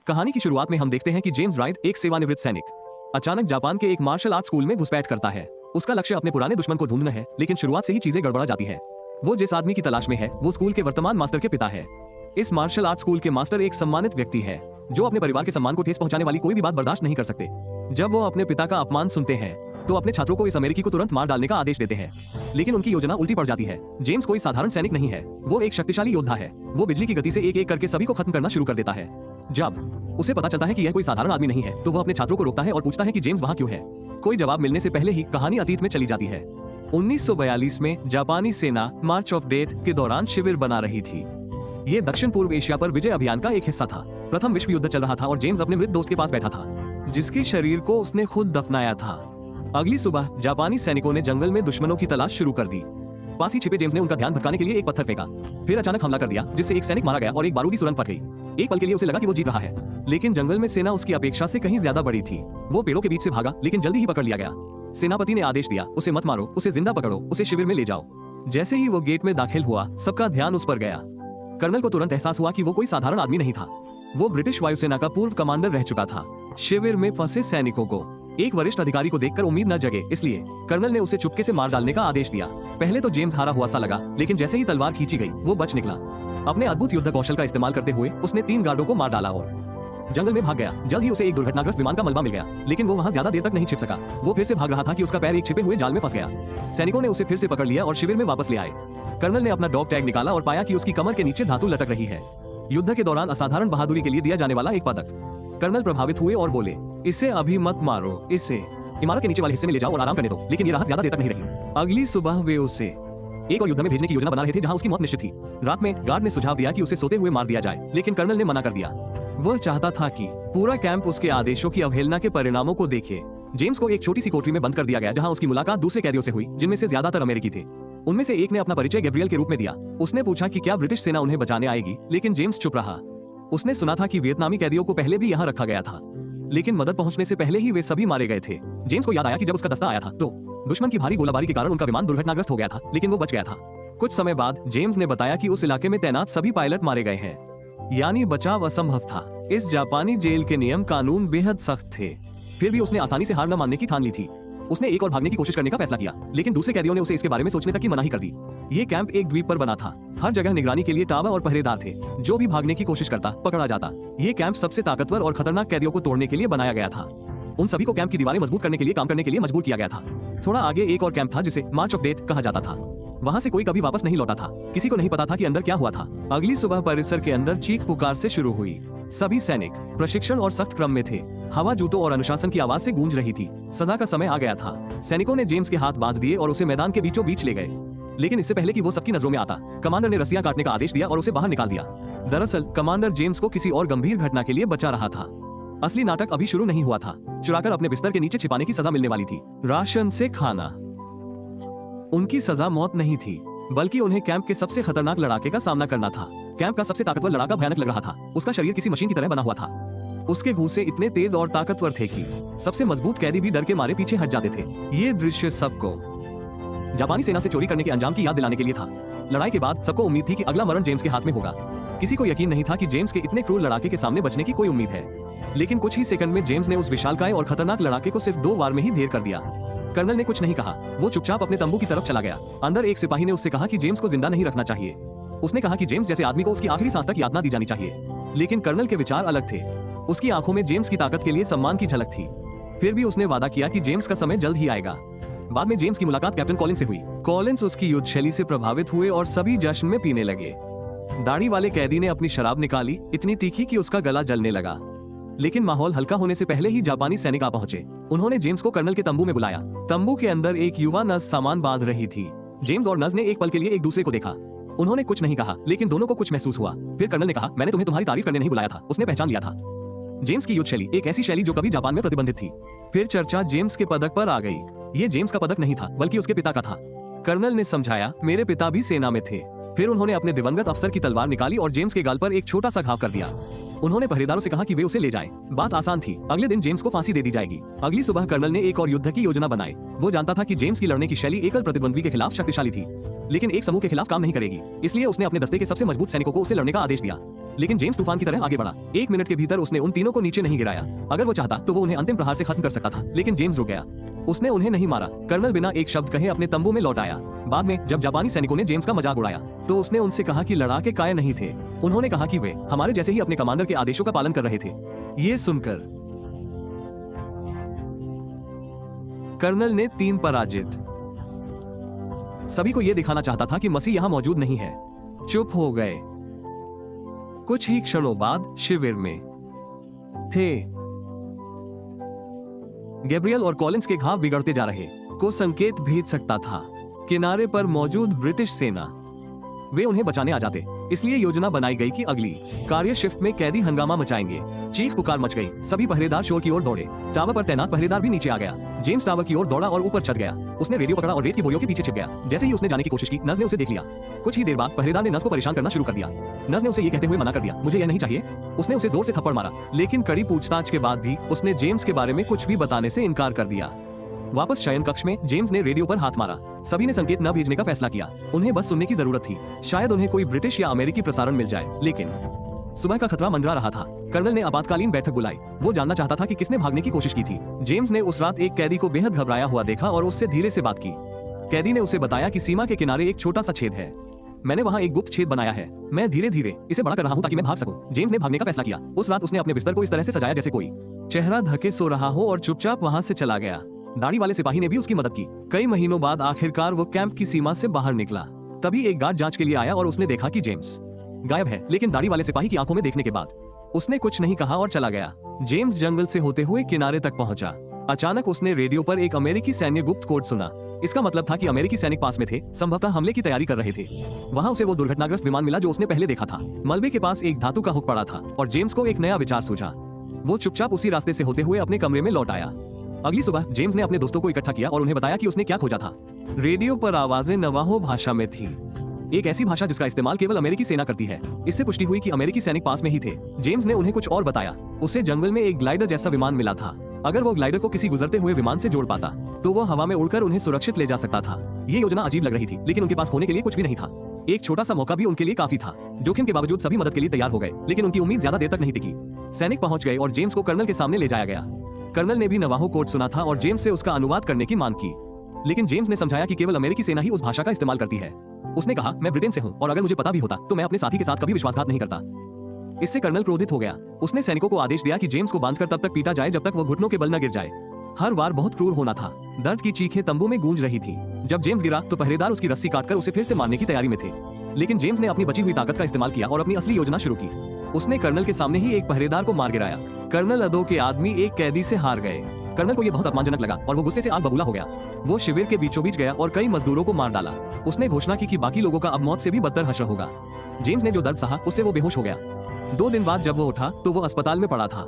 कहानी की शुरुआत में हम देखते हैं कि जेम्स राइट, एक सेवानिवृत्त सैनिक, अचानक जापान के एक मार्शल आर्ट स्कूल में घुसपैठ करता है। उसका लक्ष्य अपने पुराने दुश्मन को ढूंढना है, लेकिन शुरुआत से ही चीजें गड़बड़ा जाती है। वो जिस आदमी की तलाश में है वो स्कूल के वर्तमान मास्टर के पिता है। इस मार्शल आर्ट स्कूल के मास्टर एक सम्मानित व्यक्ति है जो अपने परिवार के सम्मान को ठेस पहुंचाने वाली कोई भी बात बर्दाश्त नहीं कर सकते। जब वो अपने पिता का अपमान सुनते हैं तो अपने छात्रों को इस अमेरिकी को तुरंत मार डालने का आदेश देते हैं, लेकिन उनकी योजना उल्टी पड़ जाती है। जेम्स कोई साधारण सैनिक नहीं है, वो एक शक्तिशाली योद्धा है। वो बिजली की गति से एक एक करके सभी को खत्म करना शुरू कर देता है। जब उसे पता चलता है कि यह कोई साधारण आदमी नहीं है तो वह अपने छात्रों को रोकता है और पूछता है कि जेम्स वहां क्यों है। कोई जवाब मिलने से पहले ही कहानी अतीत में चली जाती है। 1942 में जापानी सेना मार्च ऑफ डेथ के दौरान शिविर बना रही थी। ये दक्षिण पूर्व एशिया पर विजय अभियान का एक हिस्सा था। प्रथम विश्व युद्ध चल रहा था और जेम्स अपने मृत दोस्त के पास बैठा था, जिसके शरीर को उसने खुद दफनाया था। अगली सुबह जापानी सैनिकों ने जंगल में दुश्मनों की तलाश शुरू कर दी। पास ही छिपे जेम्स ने उनका ध्यान भटकाने के लिए एक पत्थर फेंका, फिर अचानक हमला कर दिया जिससे एक सैनिक मारा गया और एक बारूदी सुरंग फट गई। एक पल के लिए उसे लगा कि वो जीत रहा है, लेकिन जंगल में सेना उसकी अपेक्षा से कहीं ज्यादा बड़ी थी। वो पेड़ों के बीच से भागा, लेकिन जल्दी ही पकड़ लिया गया। सेनापति ने आदेश दिया, उसे मत मारो, उसे जिंदा पकड़ो, उसे शिविर में ले जाओ। जैसे ही वो गेट में दाखिल हुआ, सबका ध्यान उस पर गया। कर्नल को तुरंत एहसास हुआ कि वो कोई साधारण आदमी नहीं था। वो ब्रिटिश वायुसेना का पूर्व कमांडर रह चुका था। शिविर में फंसे सैनिकों को एक वरिष्ठ अधिकारी को देखकर उम्मीद न जगे, इसलिए कर्नल ने उसे चुपके से मार डालने का आदेश दिया। पहले तो जेम्स हारा हुआ सा लगा, लेकिन जैसे ही तलवार खींची गई वो बच निकला। अपने अद्भुत युद्ध कौशल का इस्तेमाल करते हुए उसने 3 गार्डों को मार डाला और जंगल में भाग गया। जल्द ही उसे एक दुर्घटनाग्रस्त विमान का मलबा मिल गया, लेकिन वो वहां ज्यादा देर तक नहीं छिप सका। वो फिर से भाग रहा था कि उसका पैर एक छिपे हुए जाल में फंस गया। सैनिकों ने उसे फिर से पकड़ लिया और शिविर में वापस ले आए। कर्नल ने अपना डॉग टैग निकाला और पाया कि उसकी कमर के नीचे धातु लटक रही है, युद्ध के दौरान असाधारण बहादुरी के लिए दिया जाने वाला एक पदक। कर्नल प्रभावित हुए और बोले, इसे अभी मत मारो, इसे इमारत के नीचे वाले हिस्से में ले जाओ और आराम करने दो। लेकिन ये राहत ज्यादा देर तक नहीं रही। अगली सुबह वे उसे एक और युद्ध में भेजने की योजना बना रहे थे जहां उसकी मौत निश्चित थी। रात में गार्ड ने सुझाव दिया कि उसे सोते हुए मार दिया जाए, लेकिन कर्नल ने मना कर दिया। वह चाहता था कि पूरा कैंप उसके आदेशों की अवहेलना के परिणामों को देखे। जेम्स को एक छोटी सी कोठरी में बंद कर दिया गया जहां उसकी मुलाकात दूसरे कैदियों से हुई, जिनमें से ज्यादातर अमेरिकी थे। उनमें से एक ने अपना परिचय गैब्रियल के रूप में दिया। उसने पूछा कि क्या ब्रिटिश सेना उन्हें बचाने आएगी, लेकिन जेम्स चुप रहा। उसने सुना था कि वियतनामी कैदियों को पहले भी यहाँ रखा गया था, लेकिन मदद पहुंचने से पहले ही वे सभी मारे गए थे। जेम्स को याद आया कि जब उसका दस्ता आया था तो दुश्मन की भारी गोलाबारी के कारण उनका विमान दुर्घटनाग्रस्त हो गया था, लेकिन वो बच गया था। कुछ समय बाद जेम्स ने बताया कि उस इलाके में तैनात सभी पायलट मारे गए हैं, यानी बचाव असंभव था। इस जापानी जेल के नियम कानून बेहद सख्त थे, फिर भी उसने आसानी से हार न मानने की ठान ली थी। उसने एक और भागने की कोशिश करने का फैसला किया, लेकिन दूसरे कैदियों ने उसे इसके बारे में सोचने तक की मनाही कर दी। ये कैंप एक द्वीप पर बना था। हर जगह निगरानी के लिए टावर और पहरेदार थे। जो भी भागने की कोशिश करता पकड़ा जाता। ये कैंप सबसे ताकतवर और खतरनाक कैदियों को तोड़ने के लिए बनाया गया था। उन सभी को कैंप की दीवारें मजबूत करने के लिए काम करने के लिए मजबूर किया गया था। थोड़ा आगे एक और कैंप था जिसे मार्च ऑफ डेथ कहा जाता था। वहां से कोई कभी वापस नहीं लौटा था। किसी को नहीं पता था कि अंदर क्या हुआ था। अगली सुबह परिसर के अंदर चीख पुकार से शुरू हुई। सभी सैनिक प्रशिक्षण और सख्त क्रम में थे। हवा, जूतों और अनुशासन की आवाज से गूंज रही थी। सजा का समय आ गया था। सैनिकों ने जेम्स के हाथ बांध दिए और उसे मैदान के बीचों बीच ले गए, लेकिन इससे पहले कि वो सबकी नजरों में आता, कमांडर ने रस्सियां काटने का आदेश दिया और उसे बाहर निकाल दिया। दरअसल कमांडर जेम्स को किसी और गंभीर घटना के लिए बचा रहा था। असली नाटक अभी शुरू नहीं हुआ था। चुराकर अपने बिस्तर के नीचे छिपाने की सजा मिलने वाली थी। राशन से खाना। उनकी सजा मौत नहीं थी, बल्कि उन्हें कैंप के सबसे खतरनाक लड़ाके का सामना करना था। कैंप का सबसे ताकतवर लड़ाका भयानक लग रहा था। उसका शरीर किसी मशीन की तरह बना हुआ था। उसके घूंसे इतने तेज और ताकतवर थे कि सबसे मजबूत कैदी भी डर के मारे पीछे हट जाते थे। ये दृश्य सबको जापानी सेना से चोरी करने के अंजाम की याद दिलाने के लिए था। लड़ाई के बाद सबको उम्मीद थी कि अगला मरण जेम्स के हाथ में होगा। किसी को यकीन नहीं था कि जेम्स के इतने क्रूर लड़ाके के सामने बचने की कोई उम्मीद है, लेकिन कुछ ही सेकंड में जेम्स ने उस विशालकाय और खतरनाक लड़ाके को सिर्फ 2 वार में ही ढेर कर दिया। कर्नल ने कुछ नहीं कहा। वो चुपचाप अपने तंबू की तरफ चला गया। अंदर एक सिपाही ने उससे कहा कि जेम्स को जिंदा नहीं रखना चाहिए। उसने कहा कि जेम्स जैसे आदमी को उसकी आखिरी सांस तक यातना दी जानी चाहिए, लेकिन कर्नल के विचार अलग थे। उसकी आंखों में जेम्स की ताकत के लिए सम्मान की झलक थी। फिर भी उसने वादा किया कि जेम्स का समय जल्द ही आएगा। बाद में जेम्स की मुलाकात कैप्टन कॉलिंस से हुई। कॉलिंस उसकी युद्ध शैली से प्रभावित हुए और सभी जश्न में पीने लगे। दाढ़ी वाले कैदी ने अपनी शराब निकाली, इतनी तीखी कि उसका गला जलने लगा। लेकिन माहौल हल्का होने से पहले ही जापानी सैनिक आ पहुंचे। उन्होंने जेम्स को कर्नल के तंबू में बुलाया। तंबू के अंदर एक युवा नर्स सामान बांध रही थी। जेम्स और नर्स ने एक पल के लिए एक दूसरे को देखा। उन्होंने कुछ नहीं कहा, लेकिन दोनों को कुछ महसूस हुआ। फिर कर्नल ने कहा, मैंने तुम्हें तुम्हारी तारीफ करने नहीं बुलाया था। उसने पहचान लिया था जेम्स की युद्ध शैली, एक ऐसी शैली जो कभी जापान में प्रतिबंधित थी। फिर चर्चा जेम्स के पदक पर आ गई। ये जेम्स का पदक नहीं था, बल्कि उसके पिता का था। कर्नल ने समझाया, मेरे पिता भी सेना में थे। फिर उन्होंने अपने दिवंगत अफसर की तलवार निकाली और जेम्स के गाल पर एक छोटा सा घाव कर दिया। उन्होंने पहरेदारों से कहा कि वे उसे ले जाएं। बात आसान थी, अगले दिन जेम्स को फांसी दे दी जाएगी। अगली सुबह कर्नल ने एक और युद्ध की योजना बनाई। वो जानता था कि जेम्स की लड़ने की शैली एकल प्रतिद्वंद्वी के खिलाफ शक्तिशाली थी, लेकिन एक समूह के खिलाफ काम नहीं करेगी। इसलिए उसने अपने दस्ते के सबसे मजबूत सैनिकों को उसे लड़ने का आदेश दिया। लेकिन जेम्स तूफान की तरह आगे बढ़ा। 1 मिनट के भीतर उसने उन तीनों को नीचे नहीं गिराया। अगर वो चाहता तो वो उन्हें अंतिम प्रहार से खत्म कर सकता था, लेकिन जेम्स रुक गया। उसने उन्हें नहीं मारा। कर्नल बिना एक शब्द कहे अपने तंबू में लौट आया। बाद में जब जापानी सैनिकों ने जेम्स का मजाक उड़ाया तो उसने उनसे कहा कि लड़ाके कायर नहीं थे। उन्होंने कहा कि वे हमारे जैसे ही अपने कमांडर के आदेशों का पालन कर रहे थे। ये सुनकर कर्नल ने 3 पराजित। सभी को यह दिखाना चाहता था कि मसीह यहां मौजूद नहीं है। चुप हो गए। कुछ ही क्षणों बाद शिविर में थे। गैब्रियल और कॉलिंस के घाव बिगड़ते जा रहे को संकेत भेज सकता था। किनारे पर मौजूद ब्रिटिश सेना वे उन्हें बचाने आ जाते, इसलिए योजना बनाई गई कि अगली कार्य शिफ्ट में कैदी हंगामा मचाएंगे। चीख पुकार मच गई। सभी पहरेदार शोर की ओर दौड़े। टावर पर तैनात पहरेदार भी नीचे आ गया। जेम्स टावर की ओर दौड़ा और ऊपर चढ़ गया। उसने रेडियो पकड़ा और रेत की बोरियों के पीछे छिप गया। जैसे ही उसने जाने की कोशिश की, नज ने उसे देख लिया। कुछ ही देर बाद पहरेदार ने नज को परेशान करना शुरू कर दिया। नज ने उसे ये कहते हुए मना कर दिया, मुझे यह नहीं चाहिए। उसने उसे जोर से थप्पड़ मारा, लेकिन कड़ी पूछताछ के बाद भी उसने जेम्स के बारे में कुछ भी बताने से इनकार कर दिया। वापस शयन कक्ष में जेम्स ने रेडियो पर हाथ मारा। सभी ने संकेत न भेजने का फैसला किया। उन्हें बस सुनने की जरूरत थी। शायद उन्हें कोई ब्रिटिश या अमेरिकी प्रसारण मिल जाए, लेकिन सुबह का खतरा मंडरा रहा था। कर्नल ने आपातकालीन बैठक बुलाई। वो जानना चाहता था कि किसने भागने की कोशिश की थी। जेम्स ने उस रात एक कैदी को बेहद घबराया हुआ देखा और उससे धीरे से बात की। कैदी ने उसे बताया कि सीमा के किनारे एक छोटा सा छेद है। मैंने वहाँ एक गुप्त छेद बनाया है। मैं धीरे धीरे इसे बड़ा कर रहा हूँ ताकि मैं भाग सकूं। जेम्स ने भागने का फैसला किया। उस रात उसने अपने बिस्तर को इस तरह से सजाया जैसे कोई चेहरा धके सो रहा हो और चुपचाप वहाँ से चला गया। दाढ़ी वाले सिपाही ने भी उसकी मदद की। कई महीनों बाद आखिरकार वो कैंप की सीमा से बाहर निकला। तभी एक गार्ड जांच के लिए आया और उसने देखा कि जेम्स गायब है, लेकिन दाढ़ी वाले सिपाही की आंखों में देखने के बाद उसने कुछ नहीं कहा और चला गया। जेम्स जंगल से होते हुए किनारे तक पहुंचा। अचानक उसने रेडियो पर एक अमेरिकी सैन्य गुप्त कोड सुना। इसका मतलब था कि अमेरिकी सैनिक पास में थे, संभवतः हमले की तैयारी कर रहे थे। वहां उसे वो दुर्घटनाग्रस्त विमान मिला जो उसने पहले देखा था। मलबे के पास एक धातु का हुक पड़ा था और जेम्स को एक नया विचार सूझा। वो चुपचाप उसी रास्ते से होते हुए अपने कमरे में लौट आया। अगली सुबह जेम्स ने अपने दोस्तों को इकट्ठा किया और उन्हें बताया कि उसने क्या खोजा था। रेडियो पर आवाजें नवाहो भाषा में थी, एक ऐसी भाषा जिसका इस्तेमाल केवल अमेरिकी सेना करती है। इससे पुष्टि हुई कि अमेरिकी सैनिक पास में ही थे। जेम्स ने उन्हें कुछ और बताया। उसे जंगल में एक ग्लाइडर जैसा विमान मिला था। अगर वो ग्लाइडर को किसी गुजरते हुए विमान से जोड़ पाता तो वो हवा में उड़कर उन्हें सुरक्षित ले जा सकता था। ये योजना अजीब लग रही थी, लेकिन उनके पास होने के लिए कुछ भी नहीं था। एक छोटा सा मौका भी उनके लिए काफी था। जोखिम के बावजूद सभी मदद के लिए तैयार हो गए, लेकिन उनकी उम्मीद ज्यादा देर तक नहीं टिकी। सैनिक पहुंच गए और जेम्स को कर्नल के सामने ले जाया गया। कर्नल ने भी नवाहो कोड सुना था और जेम्स से उसका अनुवाद करने की मांग की, लेकिन जेम्स ने समझाया कि केवल अमेरिकी सेना ही उस भाषा का इस्तेमाल करती है। उसने कहा, मैं ब्रिटेन से हूं और अगर मुझे पता भी होता तो मैं अपने साथी के साथ कभी विश्वासघात नहीं करता। इससे कर्नल क्रोधित हो गया। उसने सैनिकों को आदेश दिया कि जेम्स को बांधकर तब तक पीटा जाए जब तक वो घुटनों के बल न गिर जाए। हर वार बहुत क्रूर होना था। दर्द की चीखें तंबू में गूंज रही थी। जब जेम्स गिरा तो पहरेदार उसकी रस्सी काटकर उसे फिर से मारने की तैयारी में थे, लेकिन जेम्स ने अपनी बची हुई ताकत का इस्तेमाल किया और अपनी असली योजना शुरू की। उसने कर्नल के सामने ही एक पहरेदार को मार गिराया। कर्नल अदो के आदमी एक कैदी से हार गए। कर्नल को यह बहुत अपमानजनक लगा और वो गुस्से से आग बबूला हो गया। वो शिविर के बीचों बीच गया और कई मजदूरों को मार डाला। उसने घोषणा की कि बाकी लोगों का अब मौत से भी बदतर हश्र होगा। जेम्स ने जो दर्द सहा उससे वो बेहोश हो गया। 2 दिन बाद जब वो उठा तो वो अस्पताल में पड़ा था।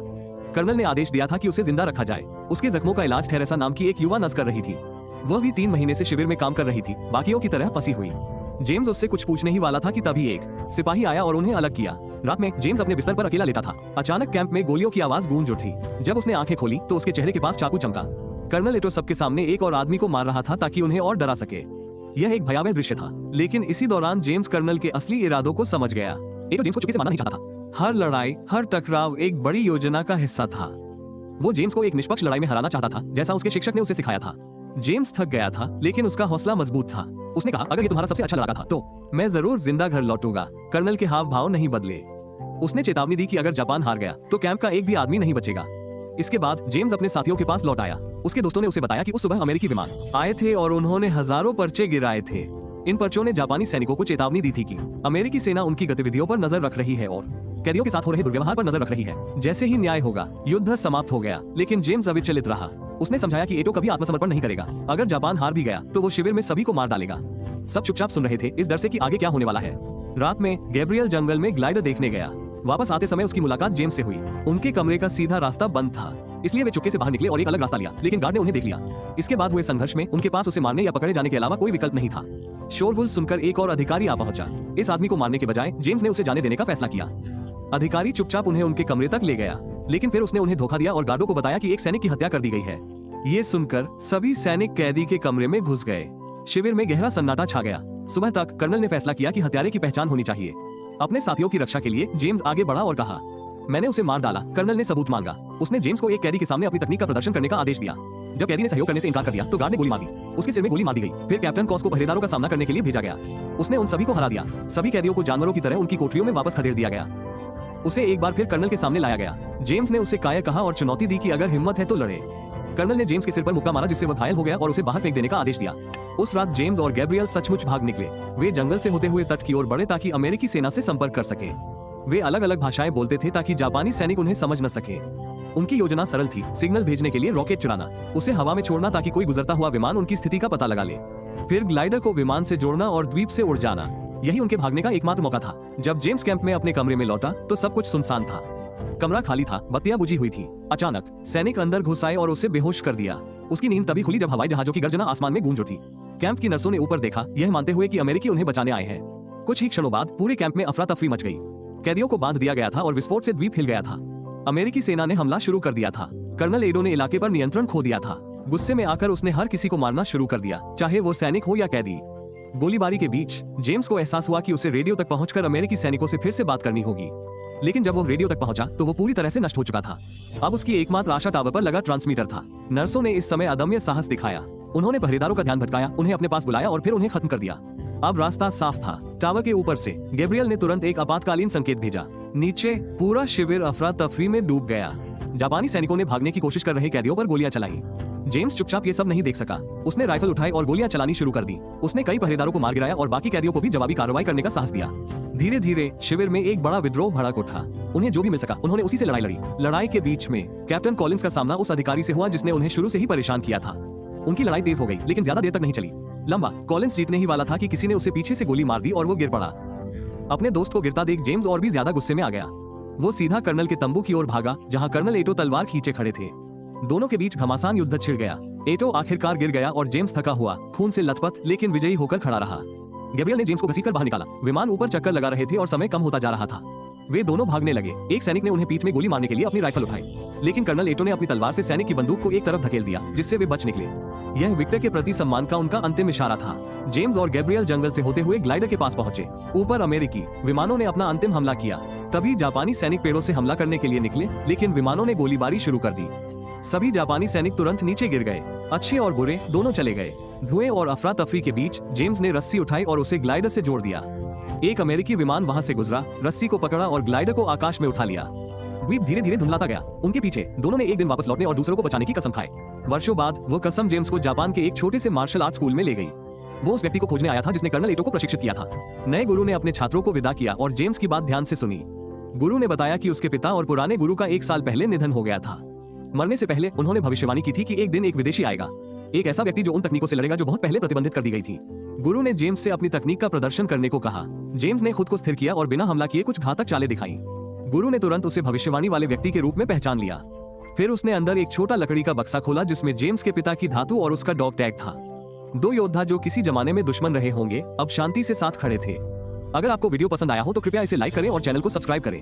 कर्नल ने आदेश दिया था कि उसे जिंदा रखा जाए। उसके जख्मों का इलाज थेरेसा नाम की एक युवा नर्स कर रही थी। वह भी 3 महीने से शिविर में काम कर रही थी, बाकियों की तरह फंसी हुई। जेम्स उससे कुछ पूछने ही वाला था कि तभी एक सिपाही आया और उन्हें अलग किया। रात में जेम्स अपने बिस्तर पर अकेला लेटा था। अचानक कैंप में गोलियों की आवाज गूंज उठी। जब उसने आंखें खोली तो उसके चेहरे के पास चाकू चमका। कर्नल एटो सबके सामने एक और आदमी को मार रहा था ताकि उन्हें और डरा सके। यह एक भयावह दृश्य था, लेकिन इसी दौरान जेम्स कर्नल के असली इरादों को समझ गया। एटो जेम्स को चुपके से मारना नहीं चाहता था। हर लड़ाई, हर टकराव एक बड़ी योजना का हिस्सा था। वो जेम्स को एक निष्पक्ष लड़ाई में हराना चाहता था, जैसा उसके शिक्षक ने उसे सिखाया था। जेम्स थक गया था, लेकिन उसका हौसला मजबूत था। उसने कहा, अगर ये तुम्हारा सबसे अच्छा लड़का था तो मैं जरूर जिंदा घर लौटूंगा। कर्नल के हाव भाव नहीं बदले। उसने चेतावनी दी कि अगर जापान हार गया तो कैंप का एक भी आदमी नहीं बचेगा। इसके बाद जेम्स अपने साथियों के पास लौट आया। उसके दोस्तों ने उसे बताया कि उस सुबह अमेरिकी विमान आए थे और उन्होंने हजारों पर्चे गिराए थे। इन पर्चों ने जापानी सैनिकों को चेतावनी दी थी कि अमेरिकी सेना उनकी गतिविधियों पर नजर रख रही है और कैदियों के साथ हो रहे दुर्व्यवहार पर नजर रख रही है। जैसे ही न्याय होगा, युद्ध समाप्त हो गया, लेकिन जेम्स अविचलित रहा। उसने समझाया कि एटो कभी आत्मसमर्पण नहीं करेगा। अगर जापान हार भी गया तो वो शिविर में सभी को मार डालेगा। सब चुपचाप सुन रहे थे, इस डर से कि आगे क्या होने वाला है। रात में गैब्रियल जंगल में ग्लाइडर देखने गया। वापस आते समय उसकी मुलाकात जेम्स से हुई। उनके कमरे का सीधा रास्ता बंद था, इसलिए वे चुपके से बाहर निकले और एक अलग रास्ता लिया, लेकिन गार्ड ने उन्हें देख लिया। इसके बाद हुए संघर्ष में उनके पास उसे मारने या पकड़े जाने के अलावा कोई विकल्प नहीं था। शोरगुल सुनकर एक और अधिकारी आ पहुंचा। इस आदमी को मारने के बजाय जेम्स ने उसे जाने देने का फैसला किया। अधिकारी चुपचाप उन्हें उनके कमरे तक ले गया, लेकिन फिर उसने उन्हें धोखा दिया और गार्डों को बताया कि एक सैनिक की हत्या कर दी गई है। ये सुनकर सभी सैनिक कैदी के कमरे में घुस गए। शिविर में गहरा सन्नाटा छा गया। सुबह तक कर्नल ने फैसला किया कि हत्यारे की पहचान होनी चाहिए। अपने साथियों की रक्षा के लिए जेम्स आगे बढ़ा और कहा, मैंने उसे मार डाला। कर्नल ने सबूत मांगा। उसने जेम्स को एक कैदी के सामने अपनी तकनीक का प्रदर्शन करने का आदेश दिया। जब कैदी ने सहयोग करने से इनकार कर दिया तो गार्ड ने गोली मार दी। उसके सिर में गोली मार दी गई। फिर कैप्टन कॉस को पहरेदारों का सामना करने के लिए भेजा गया। उसने उन सभी को हरा दिया। सभी कैदियों को जानवरों की तरह उनकी कोठरियों में वापस खदेड़ दिया गया। उसे एक बार फिर कर्नल के सामने लाया गया। जेम्स ने उसे कायर कहा और चुनौती दी कि अगर हिम्मत है तो लड़े। कर्नल ने जेम्स के सिर पर मुक्का मारा, जिससे वह घायल हो गया और उसे बाहर फेंक देने का आदेश दिया। उस रात जेम्स और गैब्रियल सचमुच भाग निकले। वे जंगल से होते हुए तट की ओर बढ़े ताकि अमेरिकी सेना से संपर्क कर सके। वे अलग अलग भाषाएं बोलते थे ताकि जापानी सैनिक उन्हें समझ न सके। उनकी योजना सरल थी, सिग्नल भेजने के लिए रॉकेट चुराना, उसे हवा में छोड़ना ताकि कोई गुजरता हुआ विमान उनकी स्थिति का पता लगा ले, फिर ग्लाइडर को विमान से जोड़ना और द्वीप से उड़ जाना। यही उनके भागने का एकमात्र मौका था। जब जेम्स कैंप में अपने कमरे में लौटा तो सब कुछ सुनसान था। कमरा खाली था, बत्तियां बुझी हुई थी। अचानक सैनिक अंदर घुस आए और उसे बेहोश कर दिया। उसकी नींद तभी खुली जब हवाई जहाजों की गर्जना आसमान में गूंज उठी। कैंप की नर्सों ने ऊपर देखा, यह मानते हुए कि अमेरिकी उन्हें बचाने आए हैं। कुछ ही क्षणों बाद पूरे कैंप में अफरा तफरी मच गई। कैदियों को बांध दिया गया था और विस्फोट से द्वीप हिल गया था। अमेरिकी सेना ने हमला शुरू कर दिया था। कर्नल एडो ने इलाके पर नियंत्रण खो दिया था। गुस्से में आकर उसने हर किसी को मारना शुरू कर दिया, चाहे वो सैनिक हो या कैदी। गोलीबारी के बीच जेम्स को एहसास हुआ कि उसे रेडियो तक पहुंचकर अमेरिकी सैनिकों से फिर से बात करनी होगी। लेकिन जब वो रेडियो तक पहुंचा तो वो पूरी तरह से नष्ट हो चुका था। अब उसकी एकमात्र आशा टावर पर लगा ट्रांसमीटर था। नर्सों ने इस समय अदम्य साहस दिखाया। उन्होंने पहरेदारों का ध्यान भटकाया, उन्हें अपने पास बुलाया और फिर उन्हें खत्म कर दिया। अब रास्ता साफ था। टावर के ऊपर से गैब्रियल ने तुरंत एक आपातकालीन संकेत भेजा। नीचे पूरा शिविर अफरा तफरी में डूब गया। जापानी सैनिकों ने भागने की कोशिश कर रहे कैदियों पर गोलियां चलाई। जेम्स चुपचाप ये सब नहीं देख सका। उसने राइफल उठाई और गोलियां चलानी शुरू कर दी। उसने कई पहरेदारों को मार गिराया और बाकी कैदियों को भी जवाबी कार्रवाई करने का साहस दिया। धीरे धीरे शिविर में एक बड़ा विद्रोह भड़क उठा। उन्हें जो भी मिल सका उन्होंने उसी से लड़ाई लड़ी। लड़ाई के बीच में कैप्टन कॉलिंस का सामना उस अधिकारी से हुआ जिसने उन्हें शुरू से ही परेशान किया था। उनकी लड़ाई तेज हो गई, लेकिन ज्यादा देर तक नहीं चली। लंबा कॉलिंस जीतने ही वाला था कि किसी ने उसे पीछे से गोली मार दी और वो गिर पड़ा। अपने दोस्त को गिरता देख जेम्स और भी ज्यादा गुस्से में आ गया। वो सीधा कर्नल के तंबू की ओर भागा, जहां कर्नल एटो तलवार खींचे खड़े थे। दोनों के बीच घमासान युद्ध छिड़ गया। एटो आखिरकार गिर गया और जेम्स थका हुआ, खून से लथपथ लेकिन विजयी होकर खड़ा रहा। गैब्रियल ने जेम्स को घसीटकर बाहर निकाला। विमान ऊपर चक्कर लगा रहे थे और समय कम होता जा रहा था। वे दोनों भागने लगे। एक सैनिक ने उन्हें पीठ में गोली मारने के लिए अपनी राइफल उठाई, लेकिन कर्नल एटो ने अपनी तलवार से सैनिक की बंदूक को एक तरफ धकेल दिया, जिससे वे बच निकले। यह विक्टर के प्रति सम्मान का उनका अंतिम इशारा था। जेम्स और गैब्रियल जंगल से होते हुए ग्लाइडर के पास पहुंचे। ऊपर अमेरिकी विमानों ने अपना अंतिम हमला किया। तभी जापानी सैनिक पेड़ों से हमला करने के लिए निकले, लेकिन विमानों ने गोलीबारी शुरू कर दी। सभी जापानी सैनिक तुरंत नीचे गिर गए। अच्छे और बुरे दोनों चले गए। धुएं और अफरा तफरी के बीच जेम्स ने रस्सी उठाई और उसे ग्लाइडर से जोड़ दिया। एक अमेरिकी विमान वहां से गुजरा, रस्सी को पकड़ा और ग्लाइडर को आकाश में उठा लिया। द्वीप धीरे धीरे धुंधलाता गया। उनके पीछे दोनों ने एक दिन वापस लौटने और दूसरों को बचाने की कसम खाई। वर्षों बाद वो कसम जेम्स को जापान के एक छोटे से मार्शल आर्ट स्कूल में ले गई। वो उस व्यक्ति को खोजने आया था जिसने कर्नल एटो को प्रशिक्षित किया था। नए गुरु ने अपने छात्रों को विदा किया और जेम्स की बात ध्यान से सुनी। गुरु ने बताया कि उसके पिता और पुराने गुरु का 1 साल पहले निधन हो गया था। मरने से पहले उन्होंने भविष्यवाणी की थी कि एक दिन एक विदेशी आएगा, एक ऐसा व्यक्ति जो उन तकनीकों से लड़ेगा जो बहुत पहले प्रतिबंधित कर दी गई थी। गुरु ने जेम्स से अपनी तकनीक का प्रदर्शन करने को कहा। जेम्स ने खुद को स्थिर किया और बिना हमला किए कुछ घातक चालें दिखाई। गुरु ने तुरंत उसे भविष्यवाणी वाले व्यक्ति के रूप में पहचान लिया। फिर उसने अंदर एक छोटा लकड़ी का बक्सा खोला जिसमें जेम्स के पिता की धातु और उसका डॉग टैग था। 2 योद्धा जो किसी जमाने में दुश्मन रहे होंगे अब शांति से साथ खड़े थे। अगर आपको वीडियो पसंद आया हो तो कृपया इसे लाइक करें और चैनल को सब्सक्राइब करें।